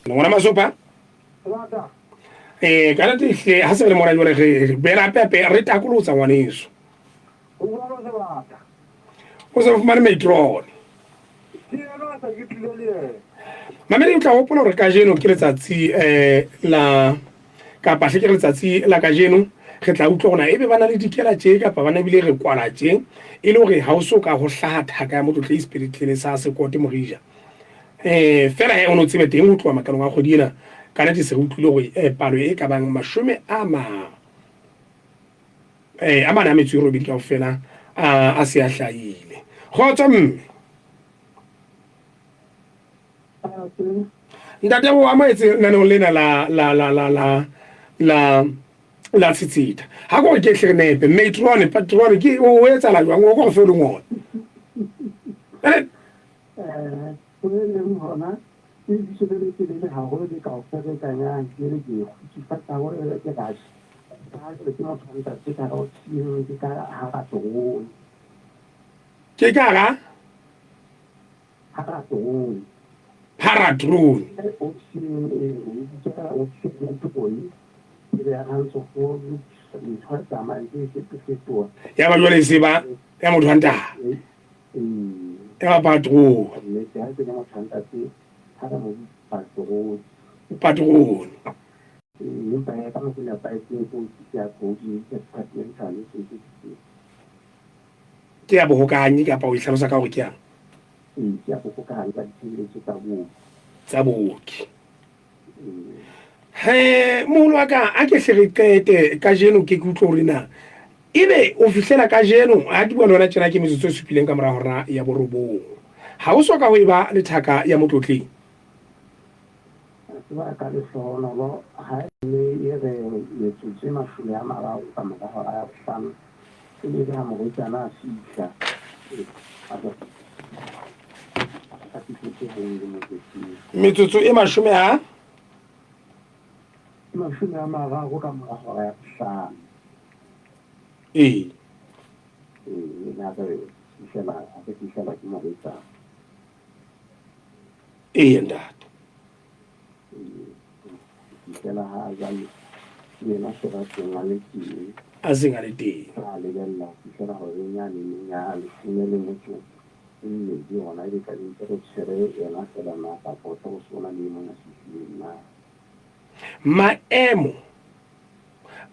ngwana masopa kana tihle ha se le mora jole re bela pepe re takolotsa ngwaneso o se fumane matron mamele o tla hopola hore ka jeno ke letsatsi la kapa hle ke letsatsi la ka jeno re tla utlwa gona ebe bana le dikela tje kapa bana bile re kwala tje e le hore ha o so ka go hlaha thaka ya motlotle spiritual sa se kote morija fela he o no tsebe teng o tloa makalong a kgodi ena kana di se utlwile gore palo e ka bang mashome a mana a metso e robedi kaofela a se a hlahile kgotso mme ntate o amoetse nanong lena la tshitsita ha go ke hle nepe patron ke o etsa la jwang o go fe le ngone hona ke ditshebele le haholo di kaofela ka nyang ke re ke fata hore ke gash ha ke mo tshwantsa ke ka go tsiro ke ka ha ba tlo ke ka ga ha ba tlo paradron o tsiro ke ka o tsiro ke boi ke ya hanso go ni tshwantsa ma ke to ya ba jole se ba ya motho anta ya patron ne ke ha ke mo tshwantsa ke ha ba mo patron empa ya ka mo ke la paetse go ya go di ke pateng sa le se ke ya bohokanyi kapa o ihlalosa ka hore ke yang ya go ka ha ba ditshebetso tsa booki moholo wa ka a ke hle re qete ka jeno ke utlwa hore na ebe o fihlela ka jeno a di bua lona tjena ke metsotso e supileng ka mora hora ya borobong ha o soka ho eba le thaka ya motlotleng ba ka le sona lo ha le re metsotso e mashome a mararo ka mora hora ya bohlano ke le ha mo tsana a fihla metsotso e mashome a mararo ka mora hora ya bohlano na re fihlela ke mo tsana ntate fela ha jwale yena se ba tsena le teng a seng a le teng a lebella fihlela hore nyane ya leshome le motso e mmedi hona e ka dintse re tshwere yena fela na ka potla go sona le mona sefileng na maemo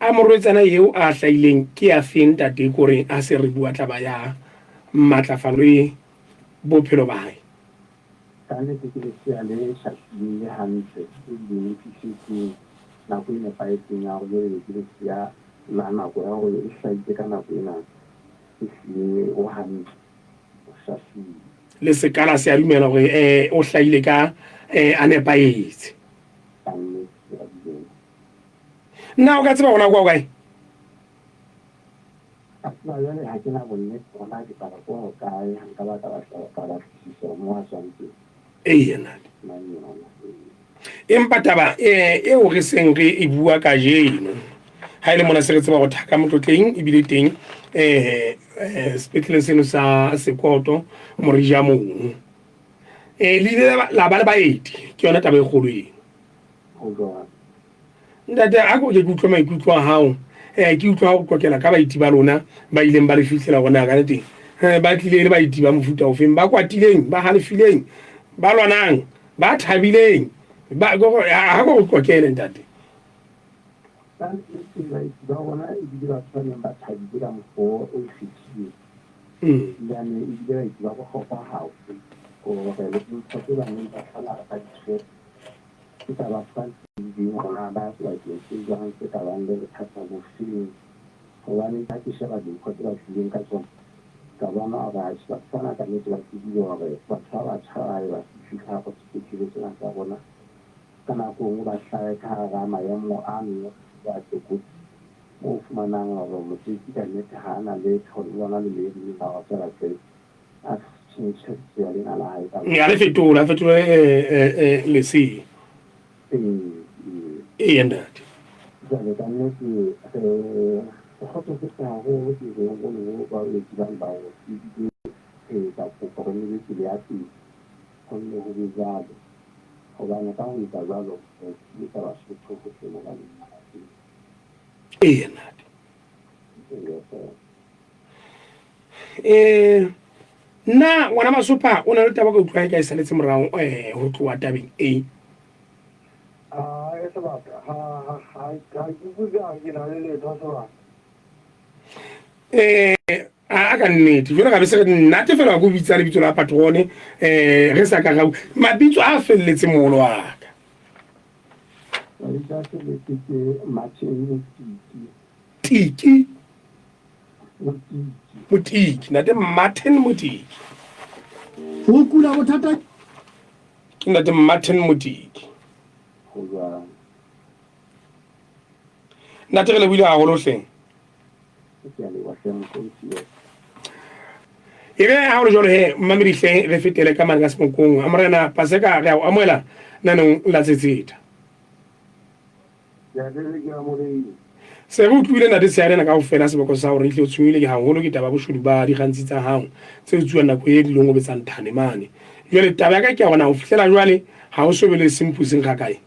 a morwetsana eo a hlaileng ke a feng tate koreng a se re bua taba ya matlafalo e bophelo ba hae ka nnete ke lesea le shahlile hantle e bileng fihletseng nako e nepahetseng ya gore le ke lesea la nako ya gore e hlahile ka nako ena e hlile o hantle o shahlile le sekala se a dumela gore o hlahile ka a nepaetse ka nnete ya dileng nna o ka tseba gona kwa kae ba jale ha ke na bonnete gona ke taba ko go kae ga nka ba ka ba fihlisa mo a tswang teng nate empa taba eo re seng re e bua ka jeno ha ile mona se re tseba go thaka motlotleng e bile teng sepetlele seno sa sekoto morija mong le ile la ba le baeti ke yona taba e kgolo eno ntate a ko ke utlwa maikutlo a hao ke utlwa go kokela ka baeti ba lona ba ileng ba le fihlela gona ka teng ba tlile le baeti ba mofuta o feng ba kwatileng ba halefileng ba lwanang ba thabileng ba go kokele ntate ba bona e bile ba tshwaneng ba thabile ka mokgwa o fitileng yane e bile ba itse ba go tlhopha haufi gore le dintho tse bangwe ba tlhola ba ditshwere ke taba fanteng gona ba sebakeng se jwang se ka bang le bothata bofeng gobane ga ke sheba dinkgo tse ba tlileng ka tsona ka bona ba tshwana ka nnete ba tsebile gore batho ba ba tshwarae ba fitlha go sepetlele tsena tsa bona ka nako nngwe ba hlae ka gara maemo a nngwe ba tekoti mo o fumanang gore motseki ka nnete ga a na letho le bona le le rile la go tsela tse a tshentšhetso ya leina la gae a le fetole lesea ntate jale ka nnete go kgotsofetse gagolo ke reng go le ba baoki ba ka kopa gore le tsela ya teng kgonne go be jalo gobane ka go etsa jalo ke ka Basotho go tlhola ka ee nate nna ngwana Masopa o na le taba ka utlwa ka e saletse morago go tloa tabeng e a ka nnete jalo ka be se nnate fela go bitsa lebitso la patrone re sa ka ga mabitso a felletse mogolo wa ka Tiki Motiki nate Martin Motiki go kula bothata ke nate Martin Motiki nate re le buile haholo hleng e re ha o jolo he mmamedi hleng re fetele ka mane ka semokong a morena Paseka re a o amoela nanong la tsetseta se go tlwile nate se arena ka go fela seboko sa gore itle o tshwile ke haholo ke taba boshodu ba dikgantsi tsa hao tse o tsuang nako e dilong o betsang thane mane jwale taba ya ka ke ya gona go fihlela jwale ga o sobele semphuseng ga kae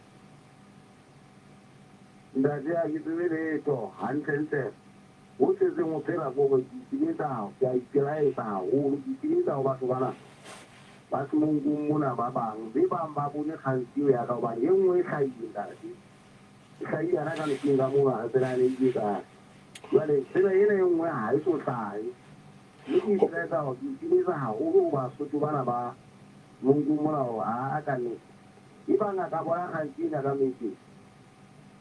ndate a ke tsebe letho hantlentle go setse mo fela gore ke itiletsa ke a ipelaetsa gagolo ke itiletsa go batho bana ba semonkong mona ba bangwe be bangwe ba bone kgantsi o ya ka gobane e nngwe e tlhaile ntate e tlhaile yana ka lekeng ka mona ga tsena le ile kae jwale tsela ena e nngwe ga e so tlhae mme ke itiletsa go ke itiletsa gagolo go Basotho bana ba monkong mona go a ka nnete e bangata bona kgantsi ena ka metseng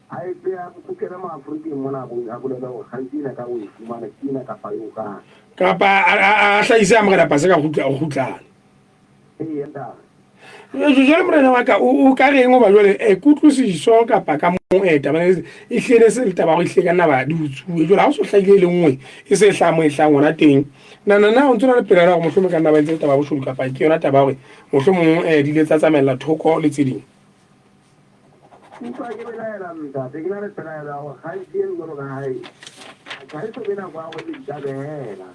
a e tseya kukela maAforikeng mona a bolela gore gantsi ena ka go e fumana ke ena kapa eo kang kapa a hlahise a mogena Paseka go gutlana ee ntate jwale morena wa ka o ka reng o ba jwale kutlwisiso kapa ka mo taba e hlele se le taba go ihle ka nna ba di utsue jwale ha o so hlahile le nngwe e se hlamo e hlang ona teng na o ntse na le pela go mohlomong ka nna ba ntse taba boshodu kapa ke yona taba gore mohlomong di le tsa tsamaela thoko le tse ding utlwa ke belaela ntate ke na le pelaela gore gantsi e jalo ka gae ga e so be nako ya go le dikabela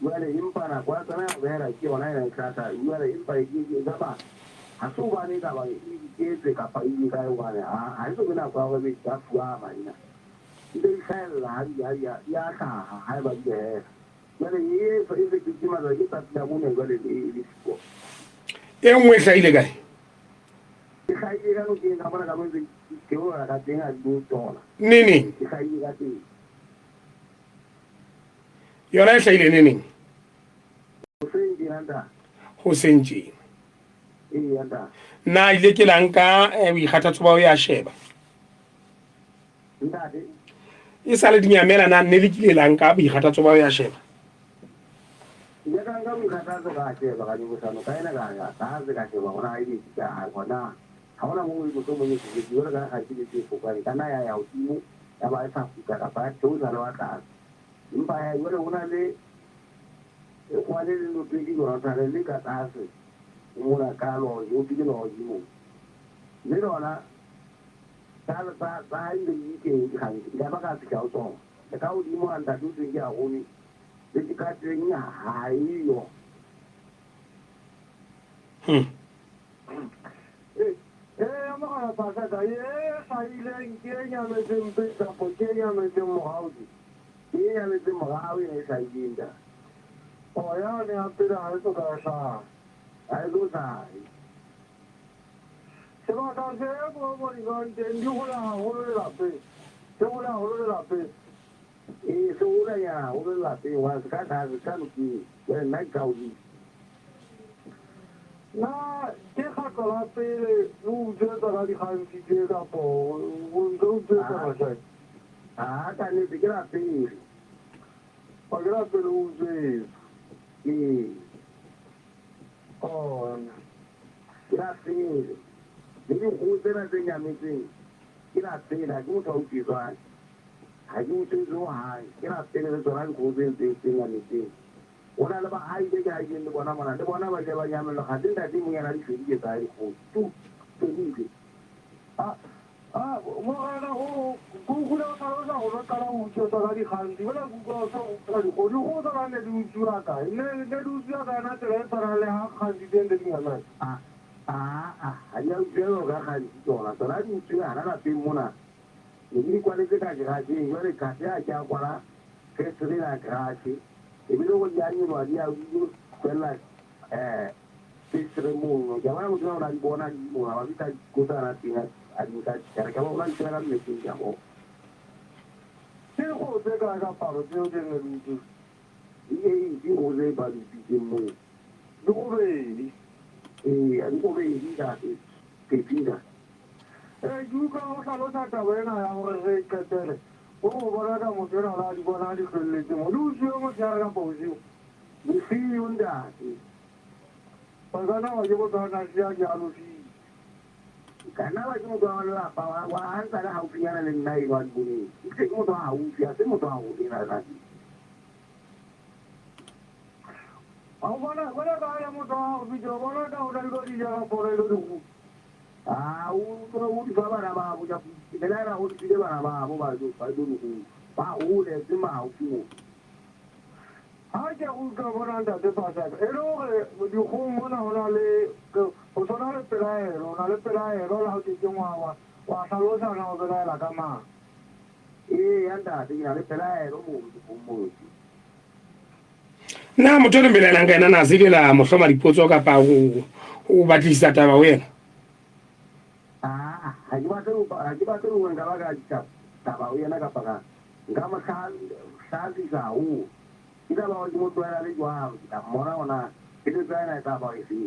jwale empa nako ya tsena ya bela ke yona ena e tlhata jwale empa kapa ga se o bane taba e iketse kapa e ile kae obane ga e so be nako ya go be ka fua maina ile e tlhaelela ya tlhaga ga e ba diela jwale e feketse matsatsi ke tsatsi la bone jwale le siko e nngwe e hlahile kae ke gaile ka nokeng ka bona ka ntse ke ora ka teng a di tsona neneng ke gaile ka teng yona e hlahile neneng o se ndiranda go sentjeng ee nda na ile ke la nka boikgathatso ba o ya sheba ntate e sa le dinyamela na ne le kile la nka boikgathatso ba o ya sheba ya ka nga boikgathatso ka sheba ka nyobosano ka ena ka se ka sheba gona e ditse ka gona ga gona mongwe go mo ne ke dira ka ga ke ditse fokane kana ya hodimo ya ba e sa fuka ka ba theosa le wa tlase empa ya jwale go na le go le le loteng go tsa le ka tlase mona ka lo yo ke lo godimo le lona ba ile ke ga ba ka se ka o tsona ka godimo a ntate o tseng ke a gone le ke ka teng ha iyo amagala Paseka ye ga ile ke nyametseng peta po ke nyametseng mogaudi ke nyametseng mogao e sa ilinda o ya ne a pela a so ka sa a go sai se va ka se mo ni go nteng di go la go le la pe se go la go le la pe e se go la ya go le la pe wa ka ta ka no ki we na ka o na ke ga ka la pele o je ta ga di gantsi ke ka po o ntse o ta ga sa ka ne ke la pele pa gra pele o je oh la pele le go tsena tse nyametseng ke la pele ga mo tla o tswa ga ke o tso ha ke la pele le tsona go tse nyametseng ona le ba a ile ka ile le bona mona le bona ba je ba nyamela ga tenta di mo yana di fedile tsa go tu tu a mogana go kula tlhalosa gore kala o utswetsa ka dikgantsi fela go tsara ne di utswiwa kae ne di utswiwa kae na tsela e tshwanang le ga kgantsi teng le dinganane ga di a utswelo ka gantsi tsona tsona di utswiwa gana lapeng mona ne ke di kwaletse ka garageng jale kgase a ke a kwala festrela garage ebile go di a nyelwa di a felela festre mono ke bona motho ona di bona di moga ba bitsa dikotsana teng a dinka kere ka bona di tsela mmetseng ja go ke go tse ka palo tseo tse ne di utse di go tse ba di tsitseng moo di go bedi di go bedi ka pepina ke utlwa go tlhalosa taba ena ya gore re ketele o go bona ka motho ena la di bona di feleletse mo di utswiwe motshegare ka bosigo bosigo ntate kana wa ke botsana sia ke alofile kana wa ke motho wa lelapa wa antsa le gaufinyana le nna eno a diboneng ke motho wa gaufi a se motho wa go ena rati a bona ka ya motho wa go fitse bona ka o na le di ja ka pore le di go o di fa bana ba bo ja ke le ra go di bana ba bo ba do ba o le se ma o fimo ha ke go ka bona ntate pasa e le gore di go mona hona le go tsona le pelaelo na le pelaelo la go ke ngwa wa tlhalosa na go belaela ka ma ya ntate ya le pelaelo mo na motho le mbelelang ka ena na se dela mohloma dipotso kapa o batlisa taba wena ha ke batla go nka ba ka taba o yena kapa ka nka mo tlhalisa o ida ba ke motho ya le jwa ka mora ona ke le tsaya ka ba e se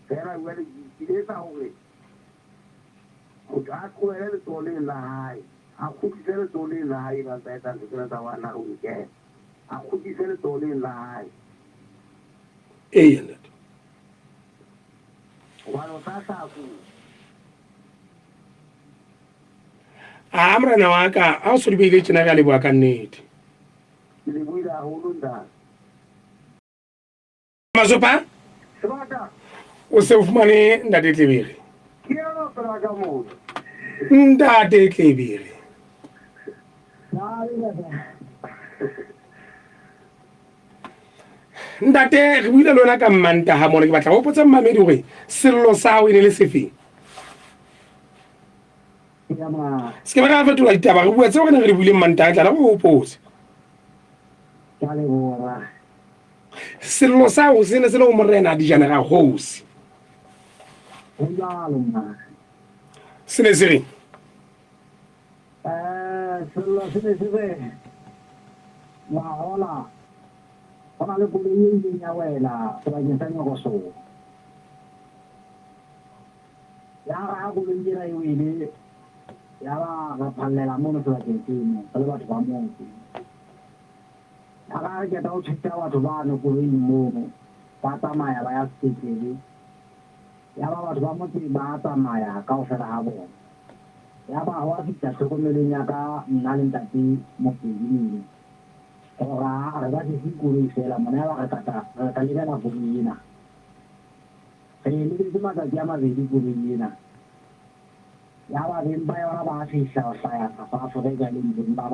era wele ke sa hore o ka ko ele le tole la hai a go ke le tole la hai ba tsa ke la tsa wana go ke a go ke le tole la hai ntate wa lo sa ku a morena wa ka a o se di beile tsena ga le bua ka nnete le buila ho nda masopa sebaka o se o fumane ntate Tlebere ke yana fela ka mo ntate Tlebere ntate re buile le wena ka mmanta ha mona ke batla go potsa mmamedi gore sello sa hao e ne le sefeng se ke ba ga fetola ditaba re bua tseo re ne re di buile mmanta a tla go hopotse sello sa hao se ne se le go morena dijana ga hosi se ne se reng sello se ne se re wa hola ona le koloi e ya wela sebakeng sa Nyokoso ya ga koloi ena e wele ya ba ga phallela mono sebakeng seno ka le batho ba motse ya ga ke ta o tshitsa batho ba no koloi mono ba tsamaya ba ya sepetlele ya ba batho ba motse ba tsamaya ka o fela ha bona ya ba wa fitla tlhokomelong ya ka nna le ntate Mopedi ora re ba di koloi fela mona ba ka lebela koloi ena re le di matsatsi a mabedi koloi ena ya ba beng ba yona ba fihla o hlaya South Africa le beng ba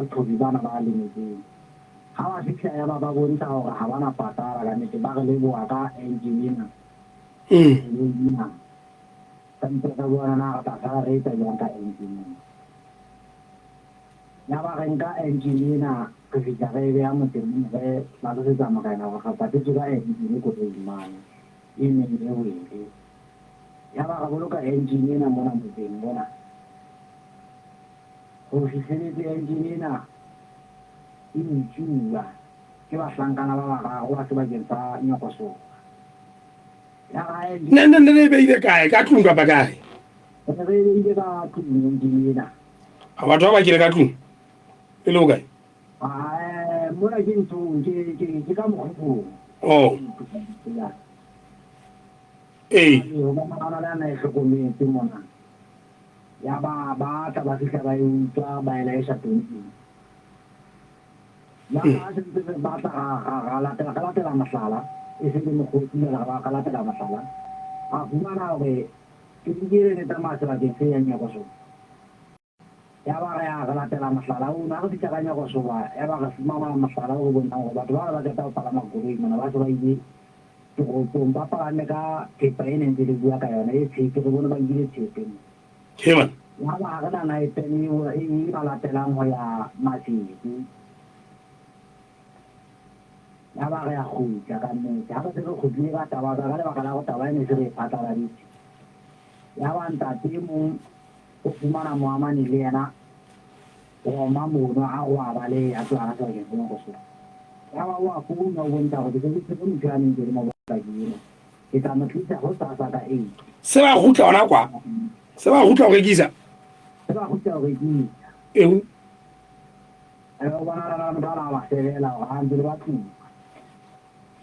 tlhodi bana ba lemetseng ha ba fihla ya ba bontsha gore ha bana patala ka nnete ba re leboa ka engine ena tantse ka bona na ta sa re tsa jang ka engine ya ba re nka engine ena re fihla re beya moteng re ba re tsamagana go gapatetse ka engine ko re imane e ne e wele ya ba ga boloka engine ena mona moteng bona go fitlheletse engine ena e utswiwa ke bahlankana ba bagago ba sebakeng sa Nyokoso ya ga ne le beile kae ka tlung kapa kae re ile ka tlung engine ena a batho ba kile ka tlung e le o kae mona ke ntsong ke ka mogopolong ana le ana e hlokometse mona ya ba tla ba fihla ba e utlwa ba e laesa teng ya ga se ntse ba tla ga latela mohlala se le mokgotsi la ba ka latela masala a fumana hore ke dire ne tsamaya sebakeng se yang ya go sona ya ba ya ga latela masala o na go ditšakanya go soba ya ba ga fumana masala go bona gore batho ba ba ka palama koloi mona ba se ba ile ke go pompa palame ka thepa e neng le bua ka yona e tsheke go bona ba ile tshepeng Heman. ya ba ga na e teni o e ba latelang go ya Masisi ya ba ya go tla ka mme ya ba se go tlile ka taba ka le ba ka la go taba ene se re patala ditse ya ba ntate mo o fumana moamane le yena o mamono a go a ba le ya tswa ka ke go go so ya ba wa go no bonta go ke se go ntshane ke mo ba dino ke tla mo tlisa go sa ka e Se ba gutla ona kwa. Se ba gutla go rekisa. se ba go tla go ke Eu. o bana ba se la ga ntse ba tsi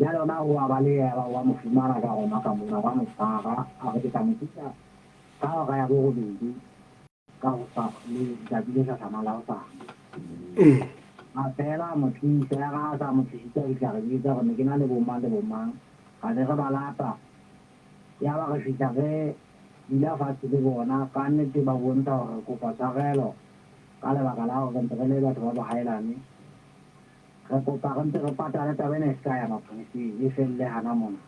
ya lona o a ba le ya ba wa mo fumana ka go maka mo na ba mo tsaga a go tla mo tlisa ka ga ya go go di ka go sa le da di sa sama la sa a fela mo tlisa ga sa mo tlisa ke tla re tsa go ne ke na le bo mang ga le ga ba lata ya ba ga fitla ge dila fa se bona ka nnete ba bonta gore kopa tsagelo ka lebaka la gore ntse le batho ba ba haelane re kopa re ntse re patale tabene se ka ya mapodisi e felle hana mona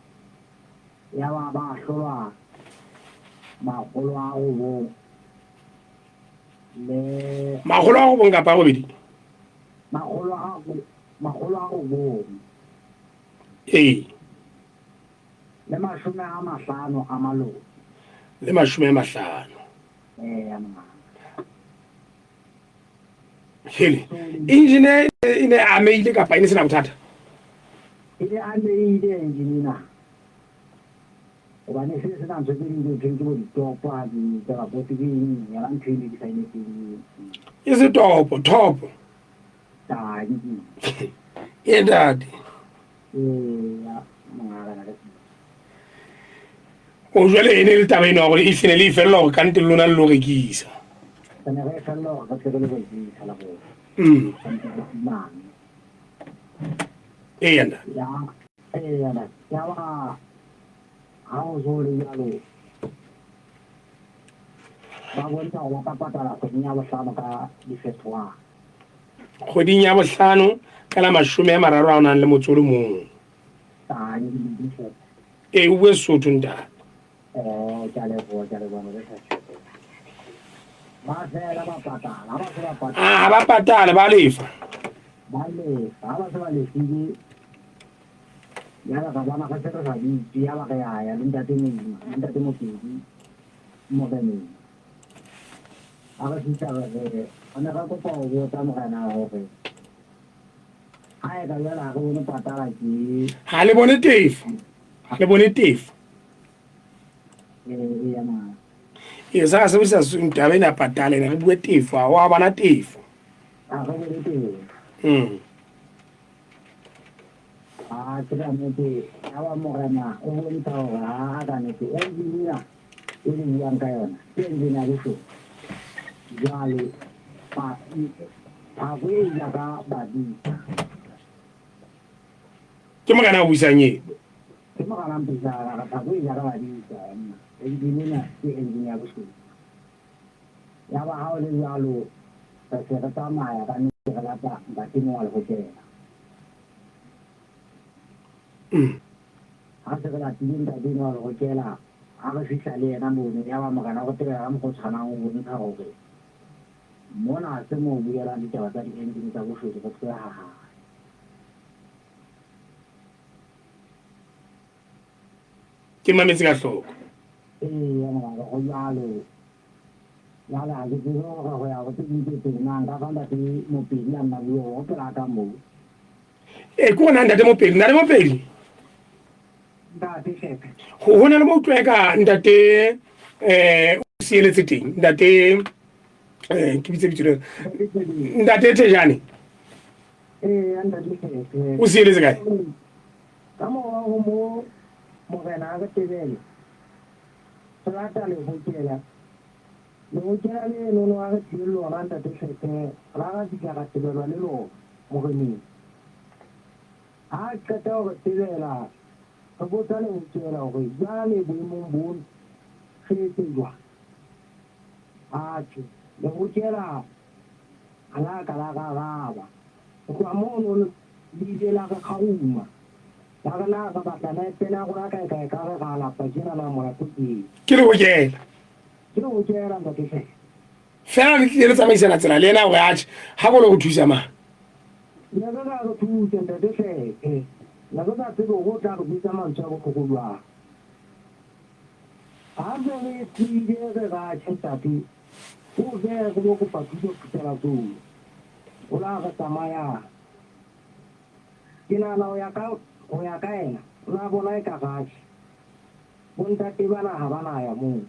ya ba hlolwa magolo a go bo le Magolo a go bonka pa go bedi. magolo a go bo Eh. le 50 a malo Le 50. ya mma Hele. Engineer ine a meile ka pa ine sena bothata. ile a meile engineer obane se se tantse ke dilo ke go di topa di tsa go te ke ya ran tshile di saine ke Is it top? ta di Yeah, daddy. ya mangala na O jwale ene le taba eno gore e sene le fella gore kante lona le lo rekisa. tana re fello ga tsere le go di sala go man Eh yanda. ya na ya ba ha o zo le yalo ba bonta o ba patala go nya ba sana ka di fetwa Kgweding ya bohlano ka la 30 a nang le motso o le mong. ta di fetwa E o bue Sotho ntate. jale bona re sa tshwetso ba fela ba patala ba se ba patala Ah ba patala ba lefa. ba se ba le fidi ya la ka bana ka se sa di ya ba ka ya le ntate mo tidi mo bene a ga se tsa re ana ka ko pa o bota mo kana ho re ai ka ya la go ne patala ki Ha le bone tefo. Le bone tefo. ya na E sa se bisa ntaba ena patala ene re bue tefo a wa bana tefo. a go le te a tsela nnete a ba morena o bontsha gore a ka nnete engineer e le buang ka yona ke engineer diso jale pa go e ya ka badi Ke mo kana o buisanye. ke mo kana mpisa ka go e ya ka badi engineer ke engineer diso ya ba ha o le jalo se re tsamaya ka nnete re lata ba timo wa le go tsena ha se la tin da dino go kela a go fitla le ena mo ne ya ba mogana go tela mo go tshwana go bontsha gore mona se mo buela di taba tsa di engine tsa go fete go tsaya ha Ke mametse ka hloko. ya mara go yalo ya la ke go ya go tse di nang ka fanda ke mo pedi ya nna yo go pela ka mo E ko na ntate mo pedi, na le mo pedi. da te shepe Ho na le mo utlwe ka ntate o sieletse teng. Ntate ke bitse bitse ntate Tejane. anda di shepe O sieletse kae? ka mo mo gena ga tebele trata le go kela no kela le no no ga tshilo ga ntate shepe ra ga di ka tebelwa le lo mo geni a ka ta go tebela bố ta lên chơi là phải ra lên với mong muốn khi tự do chứ đừng có chơi là cả là ba qua món đi về là cái khâu mà là cái bát này tên là cái là phải chơi là mà là gì kilo je kilo chơi là cái gì fela le tlile tsa maisana tsela le ena o ya ha go lo go thusa ma ya ga go thusa ntate se la go tsa go tla go bitsa mantsa go go lwa a go le tsile ga tshentati o ge go go patso go tsela go o la ga tsamaya kina na o ya ka ena na bona ka ga bonta te bana ha bana ya mo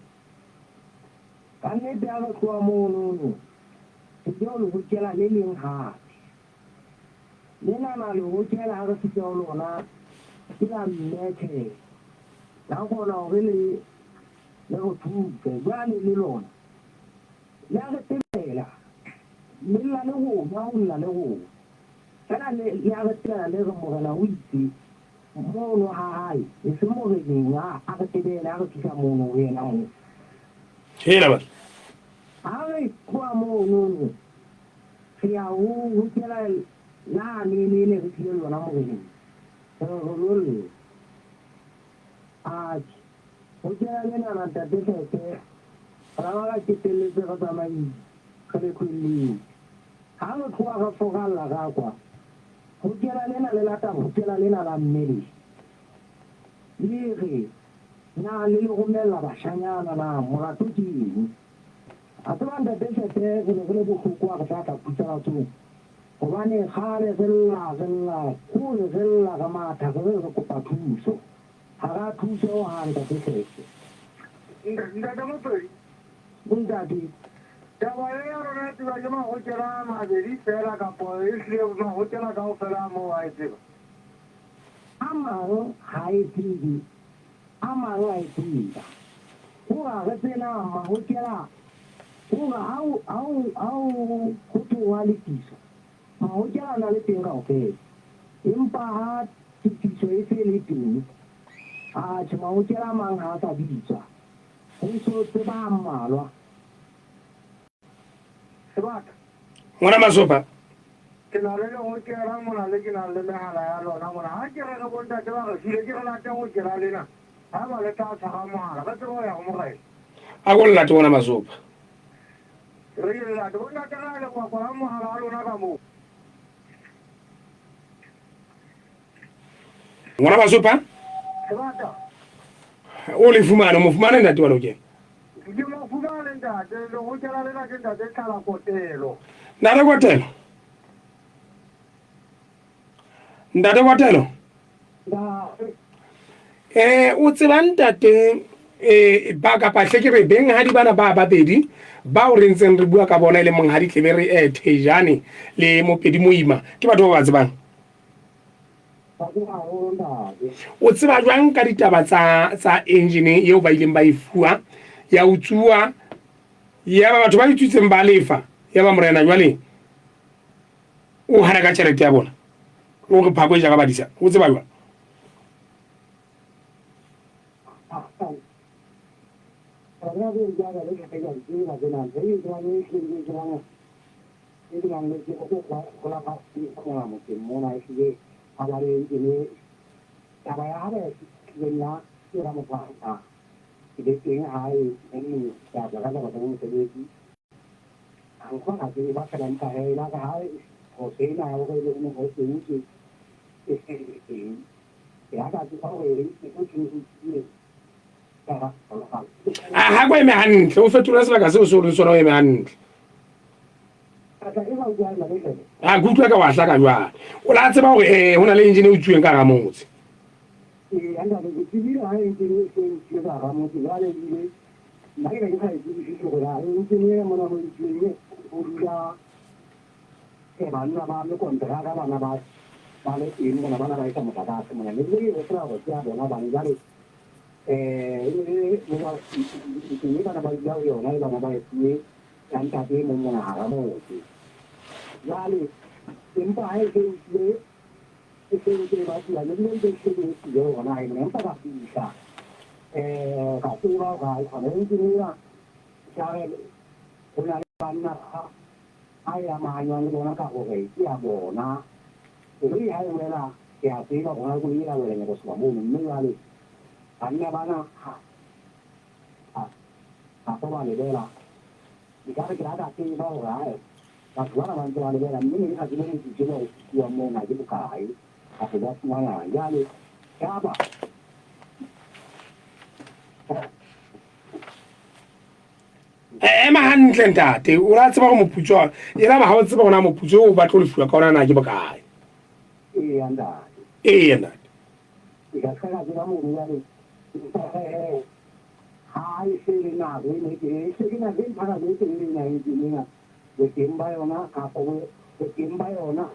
kannete a tloa monono sejao le hokela le leng gape le nana le hokela ga re sejao lona ke la mmethe la kgona gore le go thusa jale le lona le a re tebela le lla le goma o lla le goma fela le a re tebela le re morena o itse mono ga gae e se moreneng a re tebela a re thusa mono go ena mo hela ba ai qua mono si a u kela la ni le rio na mo ni lo o kela le na ta te te ara ke te le go ta mai kale ku ni ha lo kwa ga fo ga la ga kwa o kela le na le la ta o kela le na la mmedi ni na le go mela ba shanyana na mo la tuti a tloga ntate sete go le bohloko a go tla tla putsela tsong gobane gale gella kole gella ka matha ge re kopa thuso ga ga thuso o ga ntate sete ntate motswedi bontate taba e ya rona tseba ke magokela mabedi fela kapo e tlile magokela ka go fela mo wa e tseba a mangwe ga e tsebe a mangwe a e tseba go ga ge tsena magokela Una au kutu wali tiso. Ma o ja na le tenga o ke. Impa ha tiso e se le tu. Chama o ja mang ha ta bitsa. Ho so te ba mmalwa. Sebaka. ngwana masopa Ke na le o ke ra mo na le ke na le hala ya lona mo na ha ke re go bonta ke ba go sile ke na ta o ke ra le na. Ha ba le ta tsa ga mo hala ba tlo ya mo gae. a go lla ngwana masopa Re la do na ka le kwa mo hala lona ka mo. ngwana masopa Sebaka. o le fumana mo fumana ntate wa lokela Ke mo fumana ntate le go ke ra le na ke ntate kala kotelo. ntate kwatelo ntate kwatelo o tseba ntate ba ka pahle ke re beng ha di bana ba babedi ba o re ntseng re bua ka bona ile mong ha di tlebe re Thejane le Mopedi Moima ke batho ba tsebang o tseba jwang ka ditaba tsa engine eo ba ileng ba ifua ya utsuwa ya ba batho ba itsutseng ba lefa ya ba morena jwale o hana ka tšhelete ya bona o re phako e ja ka badisa o tseba jwang ha kwa eme hantle o fetola sebaka seo se o leng sona o eme hantle a ke utlwa ka wa hlaka jwale o la tseba gore ho na le engine e utsuweng ka ga motse e se che va via nel mondo che io non hai neanche la fiducia ka tu ba ka ne ni ra ya una panna ai ma nyon ko na ka ko ke ya bo na ri ai we la ya ti ba ko na ku ni la we ne ko so mo ni la ni anna ba na ko ba le la di ka ke da ti ba ra ma tu na ba to le la ni ka ti ni ti no yo mo na ji ka ai ka da ma na ya le ya ba ema hantle ntate o ra tseba go moputso e ra ba ha o tseba gona moputso o batlo le fuwa ka ona na ke bokae anda ntate di ka ka ga mo ya le hai se na re ne ke se ke na ke para de ke ni na ni na de timba yo na ka ko de timba yo na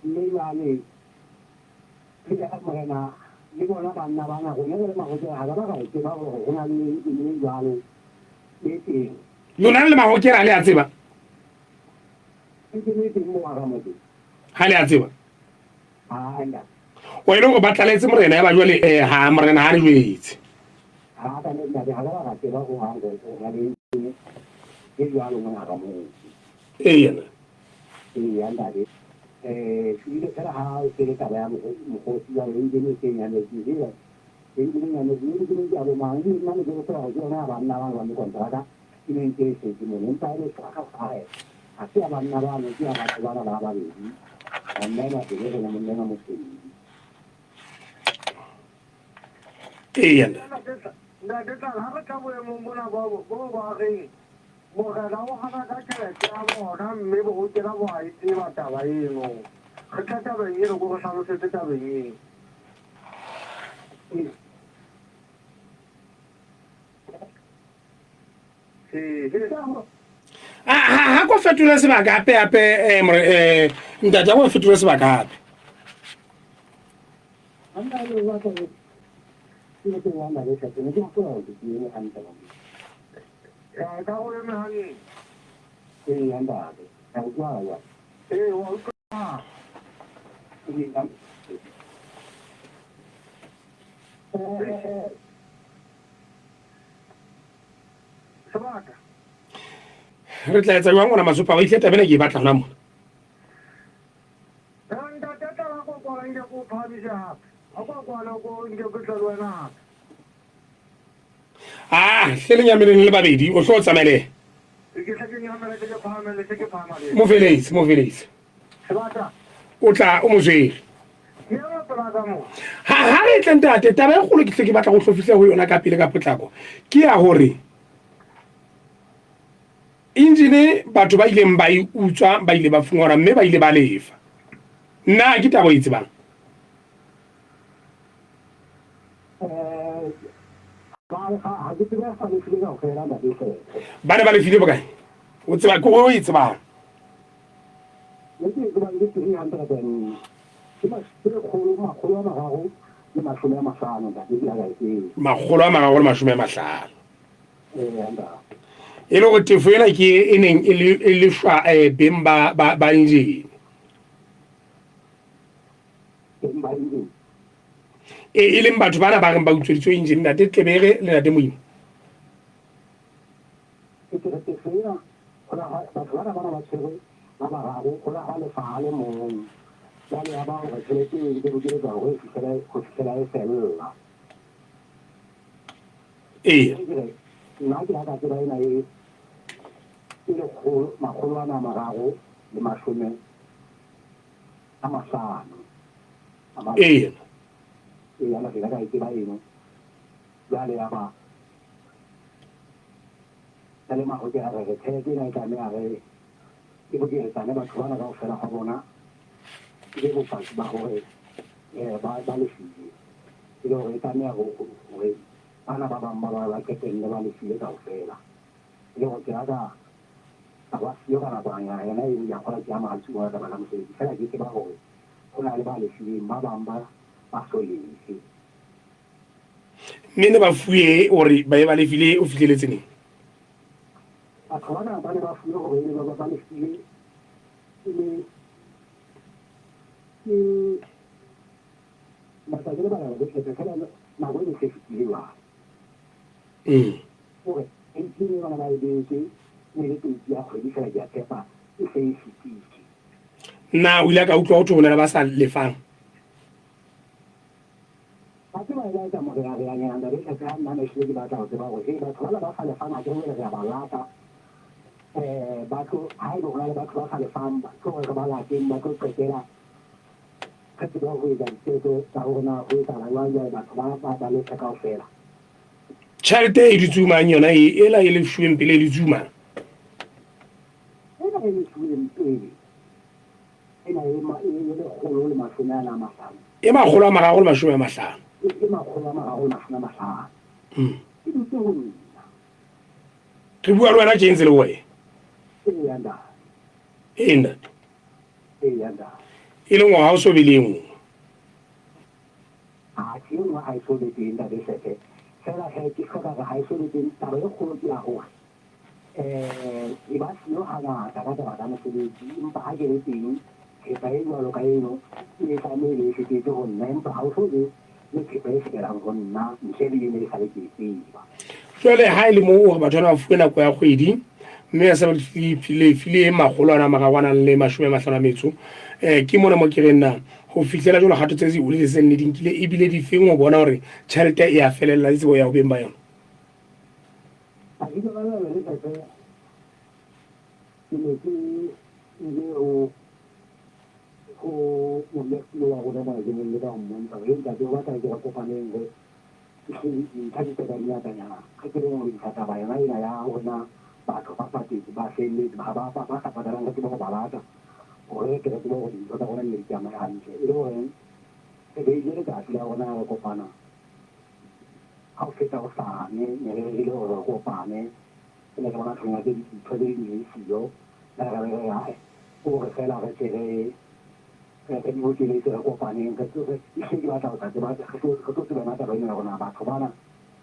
ni la ni ke ya ma na ni ko na ba na ko ne ma ko ja ga ba ka ke ba ko na ni ya le ni ti lona le mahokera le a tseba ni ti mo ga mo ti ha le a tseba anda o ile go batlaletse morena ya ba jwale ha morena ha re jwetse ka ne na ga ba ka ke ba ko ha go ga ni ni ya lo na ga mo yena anda de si le era ha ke le ka ba mo ko si ya ni ni ke ya ne si le ni ne ni ya lo ma ni na ni ko tra ho na ba na ba ni kon tra da ni ke se ki mo ni ta le ka ka ai a ti ba na ba ni ti ba ba ni a me na ke le na mo na mo si yena na de ta ha ka mo mo na ba ke mo ka da wa ha ka ke le ya mo na me bo ke na wa i ti ba ta ba yi no ka ta ba yi no ko sa no se ta ba yi ha ko fetola sebaka ape ntate go fetola sebaka ape anda le wa ka ni te wa na le sa ni ko ko ni ni an ta ya ka o me han anda ka wa wa wa ko ni an sabaka re tla etsa jwang gona masopa o itleta bene ke e batla gona mona anda ta ta ko ko nge ko pha bi ja ko lo ko nge ko tlo na hle le nyameleng le babedi o tlo o tsamele ke sa ke nyamela ke pha me le ke pha ma le mo feletse sabaka o tla o mo jere ya ba pala ka mo ha re tla ntate taba e kgolo ke tle ke batla go tlhofisa go yona ka pele ka potlako ke ya gore engine batho ba ileng ba e utswa ba ile ba fungora mme ba ile ba lefa nna ke taba e tsebang ba ne ba lefile bokae o tseba ko o e tsebang makgolo a mararo le mashome a mahlano e le go tefo ela ke e neng e le shwa beng ba engine e leng batho bana ba reng ba utsweditswe engine ntate Tlebere le ntate Moima nna ke rata tsela ena e le makgolo a mararo le mashome a mahlano ana ke ka ke ba eno jale ya ba le ma go ke a re ke ke na ka me a re ke bo ke tsane ba tswana ka ofela ga bona ke go pa ba gore ba le fili ke go re ka me a go ana ba ba ke teng ba le fili ka ofela le go ke aga aba yo kana ba ya na ya kwa ke ama tsu wa ba la mo se fela ke ba go ona le ba le fili ba ba so le mme ne ba fuye ore ba e ba lefile o fitlheletse neng a tswana ba le ba fuye go ba le fili matsatsi le bana ba ke fela nako e se fitile wa ore entse bana ba beke ne le tsi ya kgwedi fela ya tshepa e se e fitile na o ile ka utlwa ho thona ba sa lefang batho ba ile ka mo re ya nyanda re ka nna ne se di batla ho tseba hore batho ba sa lefang a ke re ya ba lata batho ha e bona batho ba sa lefang ba tlo re ba la teng ba tlo qetela ka tsela ho etsa diteko tsa rona ho etsa la ya batho ba le ka ofela tšhelete e ditsumang yona e la e le fuweng pele le tsuma ena e le fuweng pele ena le kgolo le mashome a mahlano e makgolo a mararo le mashome a mahlano e makgolo a mararo le mashome a mahlano ke dutse ho nna re bua le wena tjeng tse le wena eya ntate e ntate eya ntate e le ngwaga o so be le engwe a ke nngwe ha e so le teng ntate sete fela ke hloka re ha e so le teng taba e kgolo ke ya hore e ba siyo hangata ka taba tsa mosebetsi empa ha ke le teng thepa e jwalo ka eno e tlamehile e fetetse ho nna empa ha o so le thepa e fetelang ho nna ntle le ene e sa le ke tseba jwale ha e le moo hore batho bana ba fuwe nako ya kgwedi mme ya sa ba file makgolo ana mararo a nang le mashome a mahlano a metso ke mona mo ke reng na ho fihlela jwalo kgato tse o le seng le dinkile ebile di feng ho bona hore tjhelete e a felella le tsebo ya ho beng ba yona a ke ba le tse ke ne ke ile o le wa go bona ke le ba mmontsha re nka ke ba ka ke go kopaneng re ke nthabisa ka nya ka nya ke ke mo di fata ba yana ina ya hona batho ba patetse ba felle ba sa patalang ka ke ba balata gore ke re go di tota gona le tsama hantle e le gore e be ile ka tla gona go kopana ha o feta go sane ne re ile go kopane le ka bona tsona ke di tsole di sio la ga re ya o re fela re tere ke mo ke le tsere kopane ka tsore e se ba tla tsa ba go tsena mata ba ina gona batho bana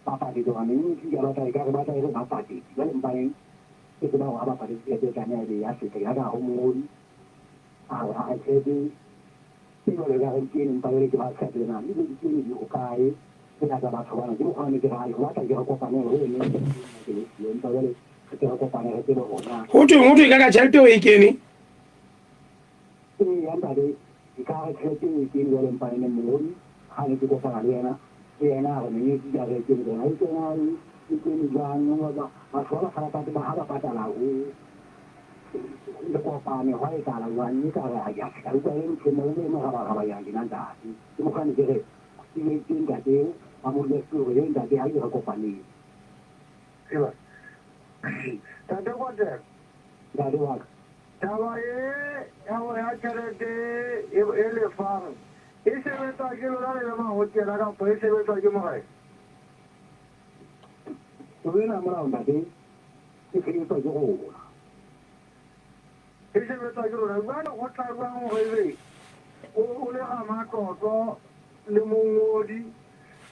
ba patetse ba neng ke ga ba tla ka ba tla re ba patetse ba le mbaneng ke ba ba patetse ke ka nya ya se ke ya ga ho mo a se di io le garantie in paese che va a essere una di di okay che da batho bana di quando che vai guarda che compagnia ho in paese che compagnia che lo ona ho thwe ka tjhelete o e kene e andare di cara che ti lo in paese mo ha le di compagnia e na ho mi di dare che lo hai che hai di giorno ma solo farà parte ma ha fatta la le kopane ho e tala wa ni ka ga ya ka utlwa e ntse mo le mo ga ba ya dina ndati ke mo kane ke re ke le tinga te a mo le su re ndati ha ke kopane e ba ta do ko de da do wa ta wa e ya wa ya kere de e le fa e se ve ta ke lo dare ma ho ke ra ka po e se ve ta ke mo ga to ve na mo ra ndati ke ke to go e se ve tla ke rona bana go tla bang go ebe o le ga matlotlo le mongodi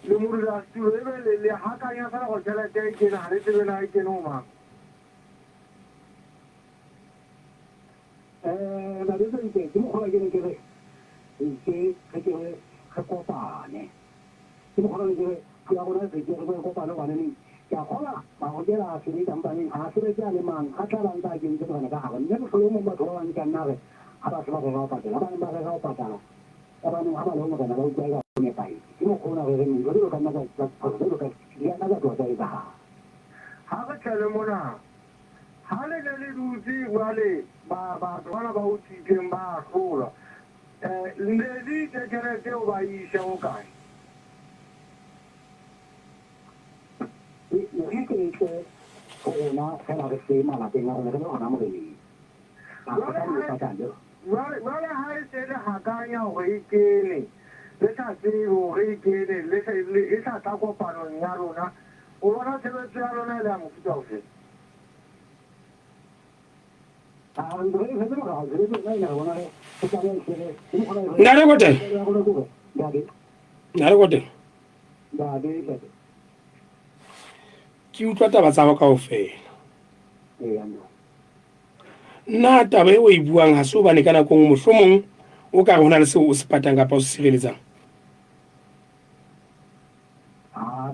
le morulasi o ebe le hakanya fela go tšhelete e kene ga le tsebe na e kene o mang na le sente ke mokgola ke ne ke re ke kopane ke mokgola ke re ke ya bona se ke re kopane baneng ke a kgola ba go dira se le kampaneng ga se re tsa le mang ga tla bang ba ke ntse bana ka ga nne go mo batho ba nka nna re ga ba se ba go patela ba ba go patela ba ba no ha ba lo mo kana ba utlwa ga ne pai ke mo khona re re mo re ka nna ka pholo ka ya na ga tota e ba ha ga tshele mona ha le le dutse wale ba bona ba utsi teng ba khola le di te kere te o ba I se o kae e che una fela che si ma la tenga una che non amo lì wala ha se le hakanya ho ikene le sa se ho ikene le sa ta ko pano ya rona o bona se be tsaya rona le mo futa o se andre se be ga se be na bona se ka le se na re go teng na re go teng ke utlwa taba tsa go kaofela nna taba e o e buang ha se o bane ka nako ngwe mohlomong o ka hona le seo o se patang kapa o se sireletsang?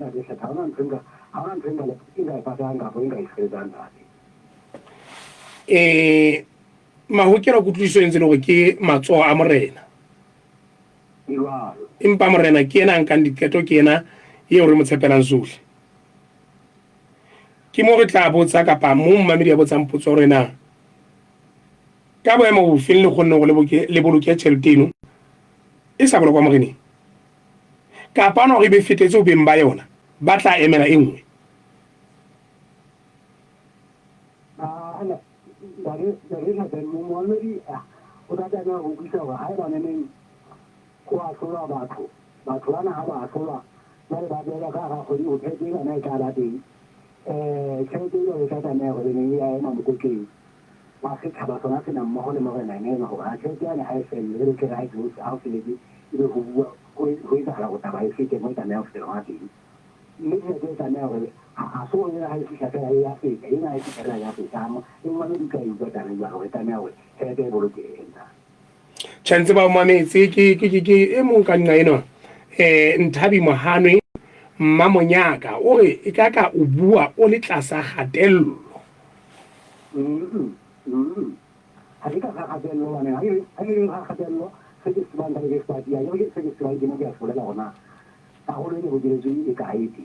na ke sa thana ntsenga ana ntsenga le inga ipatanga go inga isireletsang mahokela kutlwiso e ntse le gore ke matsoho a morena empa morena ke ena nkang diqeto ke ena eo re mo tshepelang sohle. Ke mo re tla botsa kapa mo mmamedi ya botsang potso hore na ka boemo bo feng le kgonne go le boloke tšhelete eno e sa bolokwa moreneng kapa ona gore e be fetetse o beng ba yona ba tla emela e nngwe? dari sa ben mo already o ta na go bisa ga ha ba neng go a tlola batho ana ha ba tlola ba le ba bela ka ga go di o tshetse ga na ka la teng tshetse yo ka ta na go ne ya ema mo kokeng ba se ka ba sona se na mo le mo rena ne go ga tshetse ana ha se le ke ra go a se le di go go isa la go ta ba se ke mo ta na o se ga teng le ke ta na go a so ne ha se ka ya se ke ina se ka ya se ta mo in wani duka yi ga ta na ya go ta na go se ke bolo ke ena tshantse ba mametse ke e mong ka nna eno Nthabi Mohanwe Mmamonyaka o re e ka o bua o le tlasa kgatello. ha ke ka kgatello bana ha ke kgatello se ke se bana le ke ya yo ke se ke se ke mo ke a folela gona a go le go diretswe e ka iti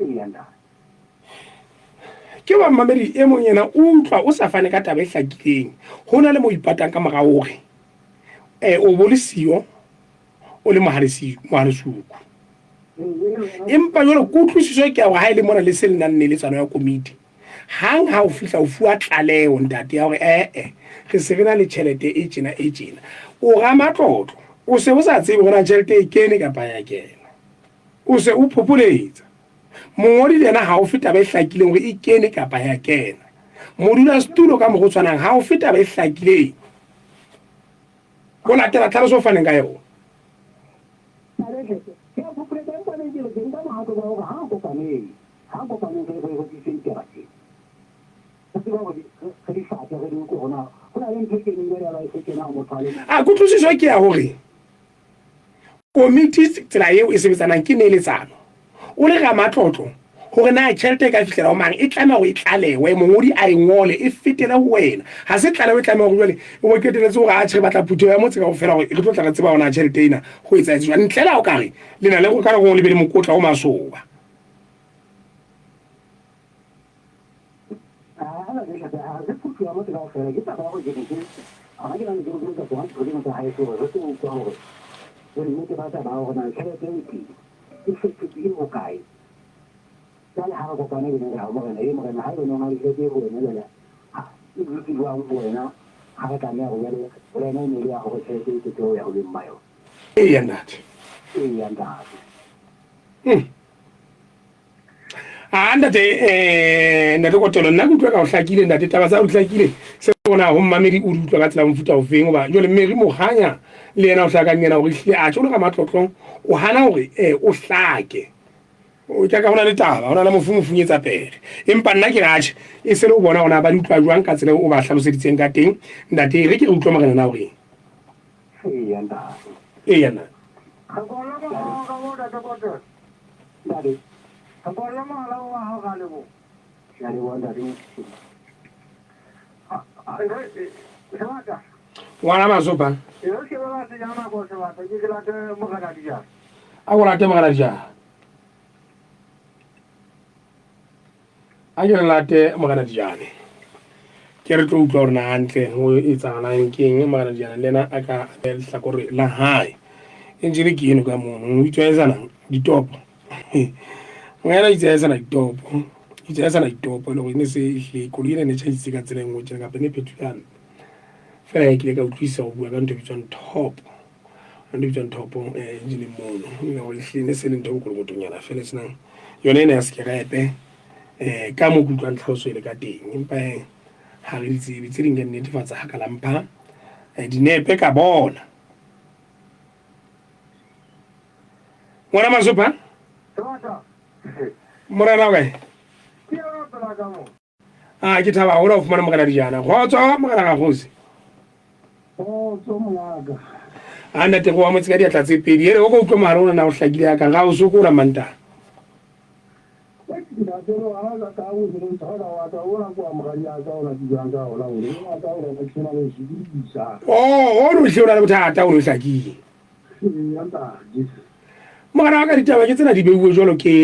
nda ke ba mamedi e mong yena o utlwa o sa fane ka taba e hlakileng hona le mo ipatang ka morao hore o bolisiyo o le moharisuku empa jalo go utlwisiso ke a ha ile mona le se le nang le tsano ya komiti hang ha o fihla o fuwa tlaleo ntate ya hore re se re na le tšhelete e tjena o ga matlotlo o se o sa tsebe gore tšhelete e kene kapa ya kena o se o phopoletsa mongodi le yena ha o feta ba e hlakileng gore e kene kapa ya kena modula setulo ka mo go tshwanang ha o feta ba e hlakileng go latela tlhaloso o faneng ka yona. a kutlwisiso ke ya gore komiti tsela eo e sebetsanang ke neeletsano o le ga matlotlo gore na tšhelete e ka fihlela o mang e tlamea go e tlalewe mongodi a e ngole e fetele ho wena ha se tlalewe e tlamea go jwale o bo keteletse gore a tšhere batla phutho ya motse ka go fela gore re tlo tla re tseba ona tšhelete ena go etsa etswa ntle la o kare le na le go ka go le be le mokotla o masoba Dale ha go kana ne ga mo ne mo na ha no ma ke ke go ne le ha e di wa go na ha ka ne go le le ne ne ya go se ke ke ya go le mayo ndati ndate ndate go tolo nna go tloka go hlakile ndate taba tsa go hlakile se bona ho mmamedi o di utlwa ka tsela mfuta o feng ba jole mmeri mo ganya le yena o hlakanyena go hlile a tsholo ka matlotlo o hana gore o hlake o ka hona le taba hona le mofunyetsa pere empa nna ke ratše e se le o bona gona ba di utlwa jwang ka tsela o ba hlaloseditseng ka teng ndate re ke re utlwa magana na gore nna ngwana masopa a go late magana dijana a ke late magana dijane ke re tlo utlwa gore na hantle go etsaganang keng magana dijana le ena a ka lehlakore la hae e ntse le ke eno ka mono o itsaetsana ditopo ngwana itsaetsana ditopo le gore ne se hle koloi ene ne tšhaisitse ka tsela engwe tšena kapa ne phethulana fela e kile ka utlwisa go bua ka ntho bitswang topo ntse le mono go lehlene se le ntho bokolo motonyana fela senang yone ene ya sekerepe ka mo kutlwang tlhaloso e le ka teng empa ha re tsebe tse ding ke netefatsa ha kalampha dinepe ka bona ngwana masopa morena o kae ke thaba hona o fumana mogala dijana go tswa mogala ga kgosi a nna te go wa motse ka diatla tse pedi ere o ka utlwa mogare o na na go hlakile ya kang ga o sokora mantana o re hle o na le bothata o ne o hlakile mogare wa ka ditaba ke tsena di beiwe jalo ke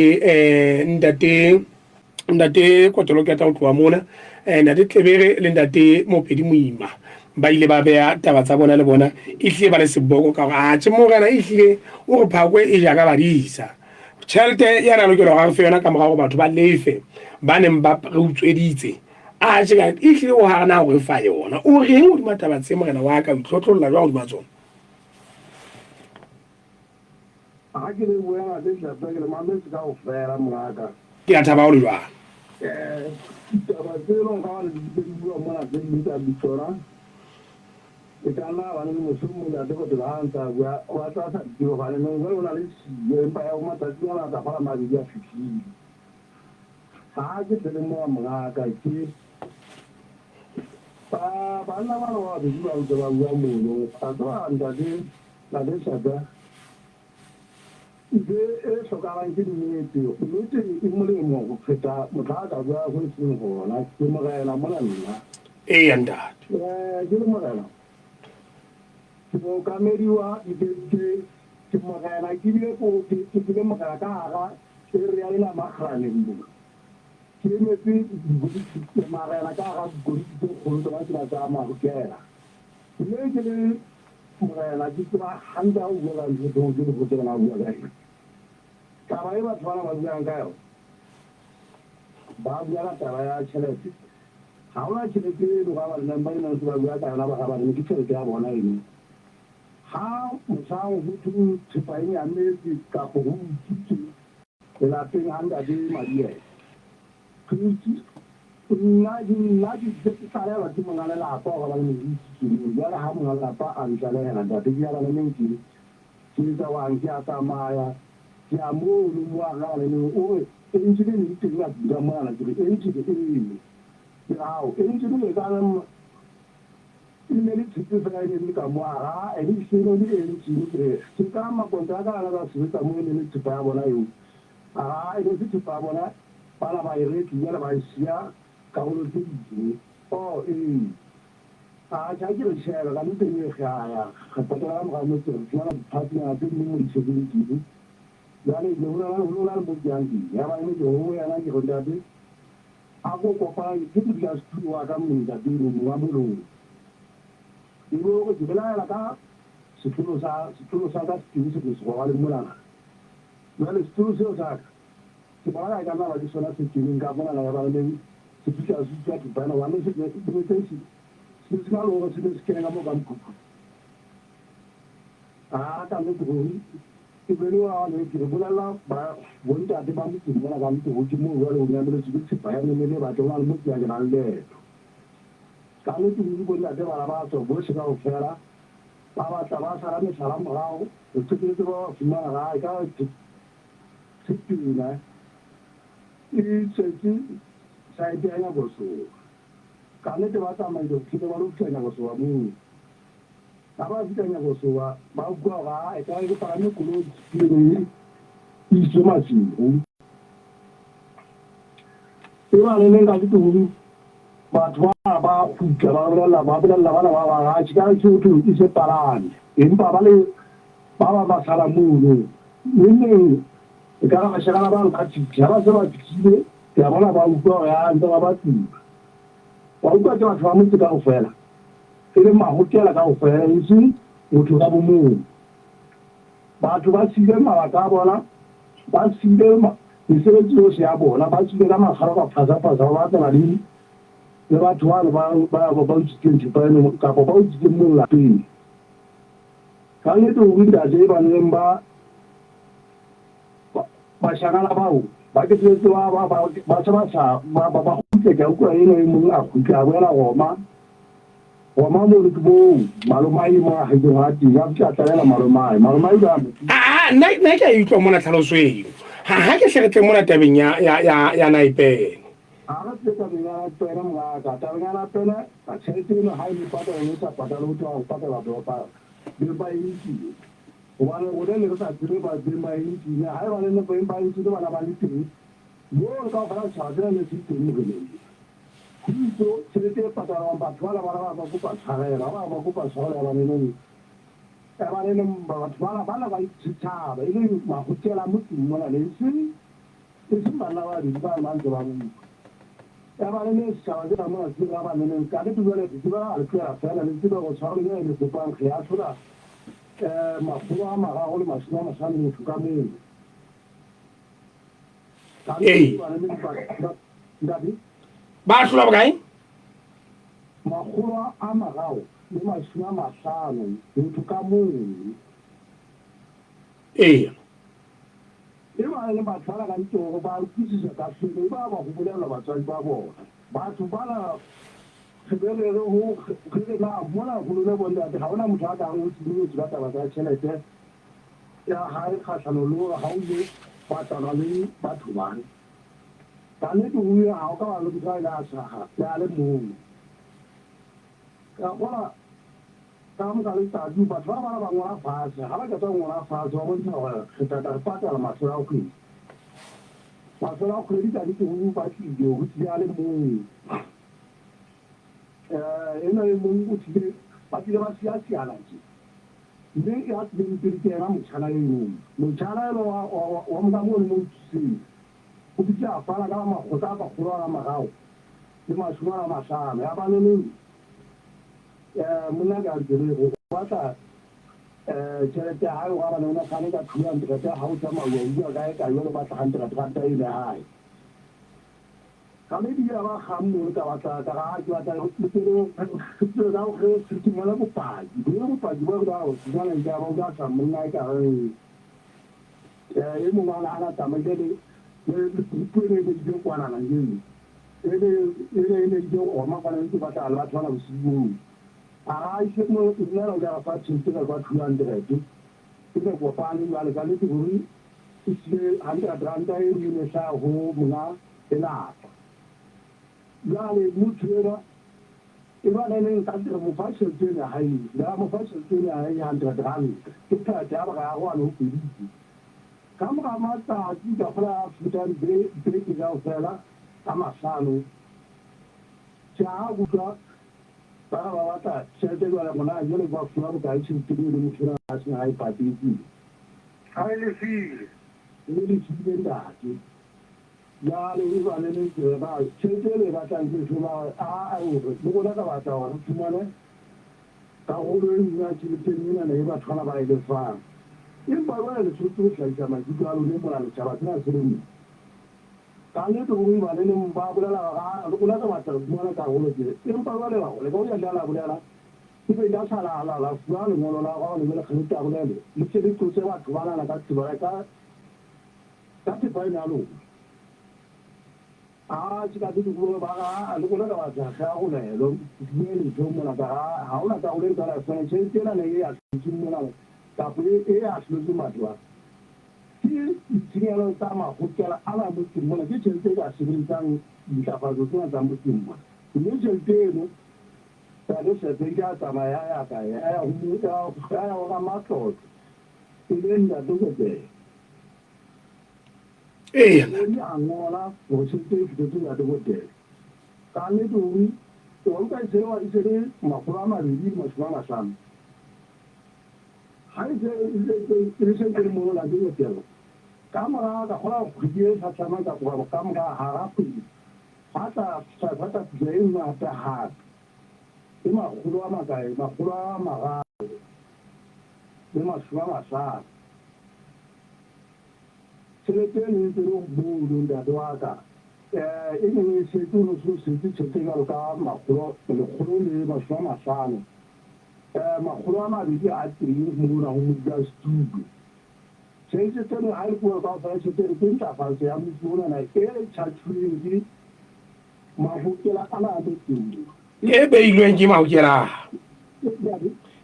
ntate kotolo ke ta go tloa mona ntate Tlebere le ntate Mopedi Moima ba ile ba beya taba tsa bona le bona ihlile ba le seboko ka ga tse mogana ihlile o re phakwe e ja ka badisa tšhelete ya na lokela ga fe yona ka morago batho ba lefe ba neng ba re utsweditse a tse ka ihlile o hana go fa yona o reng o di mataba tse mogena wa ka o itlotlolla jwa go di matsona a ke le buela le tla ke le mame se ka o fela mongaka ke a thaba o le jwa taba tseno ga le di bua mona tse di tsa bitsona e kana ba le mosumo ya teko de lanta wa tsa sa di ba le no go na le si ba ya o mata di na ta fara ma di ya fiti ha ke tele mo mongaka ke ba na ba no wa di ba o ba bua mo no ta ba anda di la de sa ba ide e sokalang ke dinnete nnete e molemo go feta motlaka jwa go seng gona ke mogela mona nna e yanda ke le mogela go kamediwa ke mogela ke bile go ke le mogela ka ga ke re ya ina magrane mbu ke metsi ke mogela ka ga go go go ba tsela tsa ma go kela le ke le mogela ke ba handa o go la go go tsena go ya taba e batho bana ba buang ka yo ba bua ka taba ya tšhelete ga ona tšhelete e ba ba nang ba ina ba bua ka yona ba ga ba ne ke tšhelete ya bona eno ga mosang go thu tshepaeng ya metsi ka go utswitse le lapeng a nka di madie nna ke tsalela ke mongale lapa ga ba le meditsitseng jale ga mongale lapa a ntlalela date ke yala le menkeng ke tsa wang ke a tsamaya ke a mo le mo a le o e ntse le ne teng ya dira mona ke e ntse ke ene ke ao e ntse le ka nna ne le tsitse fela ne ka mo a e di se no di e ntse ke ka ma kontra ka la se tsa mo ne le tsipa ya bona yo e le tsipa ya bona ba la ba ire ke ya ba sia ka go le tsi o a ja ke re shela ka ntse ne ga ya ga patala mo ga mo tsere ke la partner ya teng mo di tsebile yale le una mo jangi ya ba ne yo ya na ke go date a go kopa ke di la stu wa ka mo da di mo wa mo lo di go go dibela la ka se tulo sa ka stu se go wa le mo la na le stu se o sa ke ba la ka na ba di sona se ke nga bona la ba le se fika su ka ke ba na wa le se ke se ka lo se ke nga mo ka mo ka le go ke bele wa le ke bolela ba bonta de ba mo ke bona ga mo ke mo wa le o nyamele se ke ba ya ne le ba tsona mo ke ya ga le ka le ke mo bona de ba ba so bo se ka o fela ba ba tla ba sara me sara mo gao o ke ke ba fuma ga ka se ke na e se ke sa ide ya go so ka le te ba ta ma do ke ba lu ke na go so wa mo aba vitanya go so wa ba gwa ga e ka e para me kulo le e se ma si e ba le nga di tu ba twa ba ku ka ba la ba ga chi ka chu tu e se parani e ba le ba sala mu no ne e ka ga shara ba ka chi ja ba se ba chi ya bona ba gwa ya ndo ba ti wa gwa ja ba mo ka o fela le ma hotela ka go fela itse motho ka bo mo batho ba sile mabaka a bona ba sile mesebetsi yohle ya bona ba sile ka magara ba phasa-phasa ba tsela le batho ba utsitseng thipaeno kapa ba utsitseng mo lapeng ka nnete go wintate e baneng ba shakala bao ba ketetse ba khutle ka ukwa eno e mongwe a khutle a boela goma mo le bo malomai mo ha ke hati ya tla tlela malomai ba nna ke a utlwa mona tlhaloso eo ga ke tlhegetle mona tabeng ya naipele Alat kita dengan pera mengaga, dengan pera, saya itu hai pada orang pada luar pada apa, berapa inci. Orang orang ni kita berapa inci, hai orang ni berapa inci tu mana balik tu. Yo kau kalau sahaja ni sih tu ni gini. Itu cerita pada orang batwala orang apa kupas hari, orang apa kupas hari orang ini. Orang ini batwala mana balik cerita, ini mah hujan mesti mana ni sih. Itu mana lagi mana mana Orang ini sahaja nama kita apa ni kalau tu boleh kita alkitab saya ni kita orang ni bukan khias sudah mafua mara oleh masnya masanya ni suka ni. Jadi Basu apa kai? mafua amarau ni masnya masanya ni suka ni. Iba ni masalah kan tu orang kisi sekasih ni bawa kemudian lepas saya bawa. Batu bala sebenarnya tu kita nak mana kemudian benda tu hawa nak muda dah orang sini juga tak ada celai tu. Ya hari khas lalu hawa ni batu lalu batu mana. Tapi tu hujan hawa kalau lebih kaya dah sah, dah lemu. Kalau kamu kalau tak jumpa batu mana bang orang fas, hawa kita orang fas orang tu kita dapat dalam masalah ini. Masalah ini tadi tu pasti dia ada mu. Ini mu itu pasti dia masih asyik lagi. Ini ya jadi orang macam ni. Macam ni orang kamu mu sih. Kubicara apa nak kamu kota apa kurang nama kau. Cuma semua nama sama. Apa ni? Menaga jadi kata. Cerita hari orang nak kani kat tuan cerita haus sama orang gaya kaya lepas hantar ini hai. Kami dia orang kamu kata kita itu tahu ke mana bukan. Dia bukan juga tahu. Jangan jangan jangan mengenai kau. Ini mana anak kami jadi itu ini juga kuana lagi. Ini juga orang mana itu kata alat mana usibu. Aisyah mau tinggal orang apa cinta kalau tuan derajat, kita buat ni kali tu beri, isme anda berantai di Indonesia ho menga enak. Jadi muncul, ibarat ni tadi mufasir jenis hai, dah mufasir jenis hai anda berani, kita jawab awal hukum. Kamu mata jika pernah sudah beri jauh saya, sama selalu. Jauh juga. Para wata sai dai wala mana yana ba su ba ta cin tudu da mutuna sun haifa titi ai ne shi da ake ya ne ba ne ne ba sai dai ba ta ji su ba a ai ko da ba ta wa kuma ne ta wurin ya ci mutum yana ne ba tana ba da fa in ba wala da su to sai jama'a ji ga ne ba da ta na su ne kali tu bumi mana ni bawa lah, aku nak macam mana tahu lagi. Ini bawa lah, kalau yang dah lah boleh lah. Tapi dah salah lah, suara ni kalau lah, kalau ni boleh kerja boleh. Mesti itu sewa tuan lah, kat mereka. Tapi bayi nalu. Jika tu guru bawa, aku nak macam saya aku ni, ni cuma nak aku nak tahu ni kalau saya cakap ni ya, cuma nak. Tapi asal cuma tu. Sini sama hotel ala mungkin mana kita cerita sebenarnya kita pada tu ada mungkin mana. Ini cerita ni, kalau cerita sama ya kaya, orang masuk, ini dah tu je. Ini anggola, cerita itu dah tu je. Kali tu, orang kaya sewa ini maklama ini maklama sam. Hai ini cerita mula lagi hotel. Kamera dah kalau kerja sama tak buat kamera harapi, mata jaim mata hat, ima keluar makai, ima keluar makai, ima semua masak. Selepas ini terus bulu dah dua tak. Ini sesuatu nusus sesuatu kalau kau makhluk ni semua masak. Makhluk mana dia ada mula muda studio. Saya cakap air pun kau saya cakap pintar pasal kami semua nak cakap ni mahu kela ala ada tu. Ye be ilo enji ma hujela.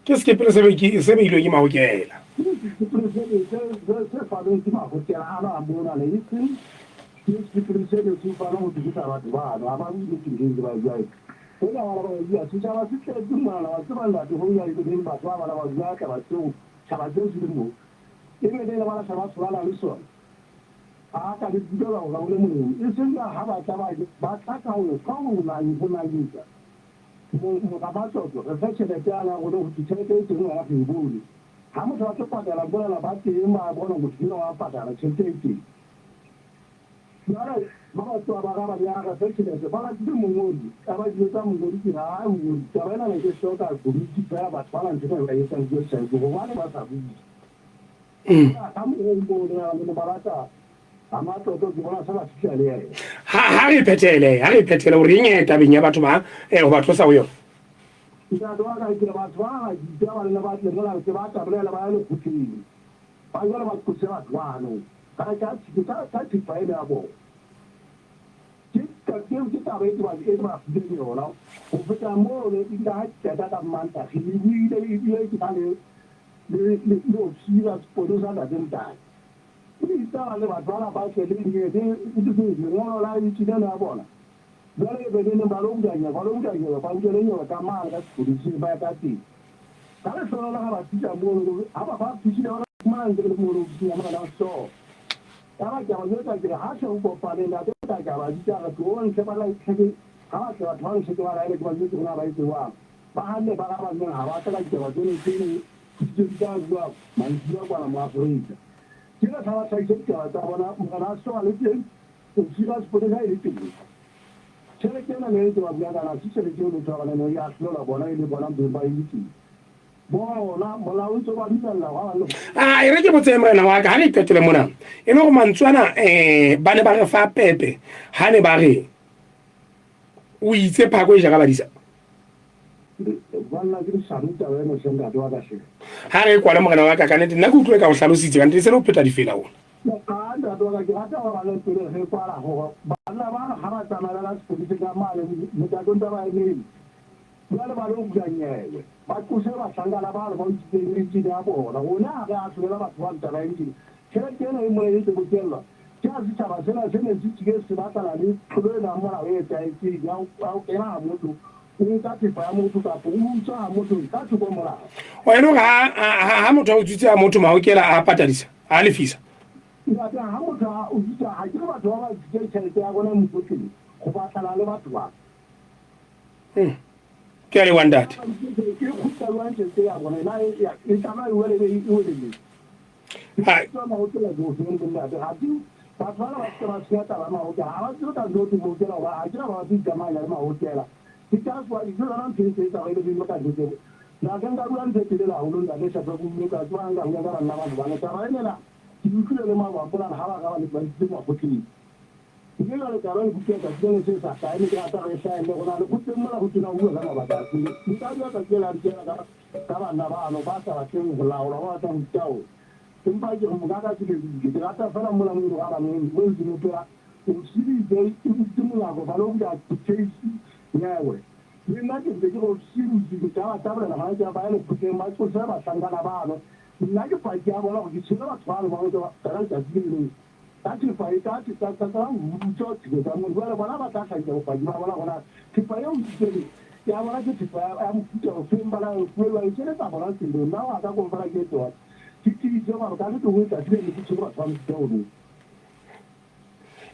Qu'est-ce que c'est qui c'est ilo enji ma hujela? Saya pada tu mahu kela ala ambil ala itu. Isiphilisele sifana ukuthi abantu bana abangidingi bayayi. Bona wala sitshaba sihlezi mala wasibandatu hoya ibini batwa bala bazaka bathu chabazo zilimo. Ibele bala chabazo bala liso. Aka didola ola ule mu. Isinga haba chabaje bataka ulo kawu na yibona yiza. Mo kabato reflection de tala ulo utiteke itinga ya fibuli. Hamu twachopada la bola la bati ima bona mutino wapata la chenteki. Yara baba to abagaba ya reflection de bala timu ngodi. Aba jita ngodi kira ngodi. Tabana le shota kuri kira batwala ntino ya yesa ngodi ngo wale basabu. Hamu ngodi na barata. Amato to bona sala sikale. Ha re phetele o ringe tabeng ya batho ba o batho sa yo. Ida doa ga kira batwa ja bale na batle ngala ke bata bele ba le kutini. Ba yona ba kutsela twano. Ka ka tifaile abo. Kita kita ba ita ba ita de yola. O feta mo le ida ta ta manta. Hiwi de ile ki tale. Le no sira spodosa da denta. Ita le batwa ba ke le ni de ita no la ita na bona. Dale bedene balong danya ba ngere yo ka ma ga kulisi ba ta ti kala so la ba ti ja mo aba ba ti ja ma ngere mo ro ti ma na so aba ja mo ta gira ha so ko pa le la ta ja ba ti ja ko on se ba la ke ha so ta on se ba la le ko ni na ba ti wa ba ha le ba ba na ha ba ta ja ba ni ti ni ti ja ga ma ni ja ba na ma so ni kila ta ta ja ta ba na so ale ti ti ga spo de ga ti Selekena le to abia na si selekena to ala no ya lo la bona ile bona be ba yiti. Bo la mola o to ba di la wa lo. Ah ere ke botsemre na wa ka ha le petele mona. E no go mantswana ba ne ba re fa pepe ha ne ba re o itse phako e ja ka badisa. Bana ke saruta we no senga to aga se. Ha re kwa le mogana wa ka ka nete nna go utlwe ka go hlalositse ka nte se lo pheta di fela ona. Ka anda to aga ke ata wa le pele he kwa la ho. Bana ba ha ba tsana la se ka male mo ta donta ba ni. Bana ba lo ganyewe. Ba ku se ba sangala ba lo itse ni ti da bo la ona ga su la ba twanta la inji. Kera kena mo le to kella. Kya si ta ba se na se ne ti ke se ba ta la ni pro na mo la we ta ti ya au kera mo tu. Ni ta ti fa mo tu ka pu sa mo tu ka tu ko mo la. O eno ha motho o tsitse a motho ma o kela a patadisa a lefisa. Ina ta ha mo ta o tsitse ha ke ba to ba ke tshele ya bona mo tu go ba tla le batho ba. Ke a le wandate. Ke go tla lwantse se ya bona na ya e ta ba le le. Hai Ba mo tla go se mo na ta ti ba fa la ba se ta ba ma o ta ha ba ta do tu mo tla ba a tla ba ti jama ya ma o tla. Kita so i tla ran ti se ta le bi mo ta do. Na ganga ruan se ti la o lo da le sa ba ku mo ka twa nga nga ba na ba na ta ba ne la. Ti ku le ma ba pula ha ba ga ba le ba ti mo ko ti. Ni la le ka ran ku ke ta de se sa ta ni ka ta re sa le ko na ku te mo la ku ti na u la ma ba ta ti. Ni ta ya ta ke la ke la ka ba na ba no ba sa ba ke ngo la o la wa ta u ta o. Tum ba je mo ga ka ti ke ta ta fa na mo la mo ga ba ni mo ti mo ta. O si ri de ti mo la ko ba lo ga ti ke yawe. Ni na ke de ko si ru ji ta ta ba na ha ja ba le ku ke ma ko sa ba sanga na ba no. Ni ke pa ja ba la ki si na ba ma o ta ra ta ji ni. Ta ti fa ta mu to ti ta mo ba ba ba ta ka ja pa ma ba la ko na ti pa yo ti ni. Ya ba ke ti pa am ku to fe ba la ku wa ji na ta ba la ti do na wa ta ko ba la ke to. Ti jo ma ka to hu ta ti ni ti ba ta mi to no.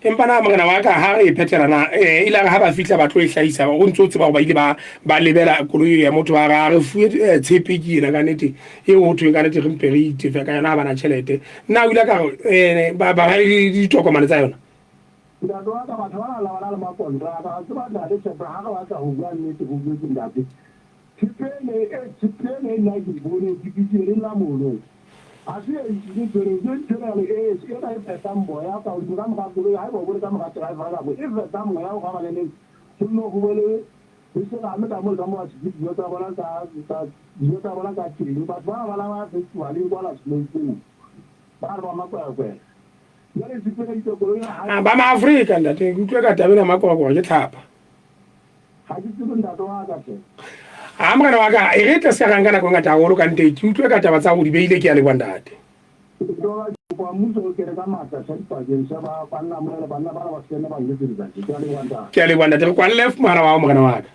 Empa na mogana wa ka ha re phetela na ile ga ba fitla batho e hlaisa go ntse o tseba go ba ile ba lebela koloi ya motho ba ga re fuwe tshepeki na ka nete e o thwe ka nete re mpere itefe ka yona ba na tšhelete nna o ile ka ba ga ditokomane tsa yona Da do ka ba tla la la ma ko ndra ka ba da de se ba ga ba ka hu ga ni ti hu ga ti da ti tipene na di bone di di re la mo no asi e di pero de tera le e si ta e tambo ya ka u ga ma ko le ai bo bo ka ma tra ba ga bo e tambo ya ga ba le ne no hu le se la me ta mo a si yo ta ba ka ti ni ba ba la ma se tu ali ko la se tu ba ma ko yare si pele ito ko ya ba ma Afrika ndate utlwe ka tabela makoko ke tlhapa ha di tu nda to ga ke a mogana wa ka e re tla se ganga na go ngata go lo ka nte ke utlwe ka taba tsa go di beile ke ya le kwandate kwa mmuso o kere ka matla bakeng sa banna mo le banna ba ba sena ba le dirisa ke a le wanda ke a le bona te kwa left mara wa mogana wa ka